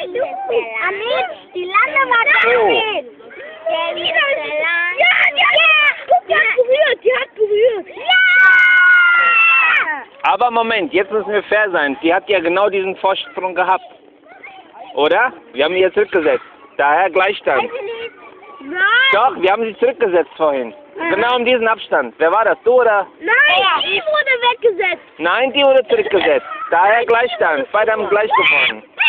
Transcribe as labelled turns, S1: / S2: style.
S1: Amin, die Lange war da. Amin. Ja, die hat berührt. Ja!
S2: Aber Moment, jetzt müssen wir fair sein. Die hat ja genau diesen Vorsprung gehabt. Oder? Wir haben sie jetzt zurückgesetzt. Daher Gleichstand.
S1: Nein.
S2: Doch, wir haben sie zurückgesetzt vorhin. Genau um diesen Abstand. Wer war das? Du oder?
S1: Nein, die wurde weggesetzt.
S2: Nein, die wurde zurückgesetzt. Daher Gleichstand. Beide haben gleich gewonnen.
S1: Ja.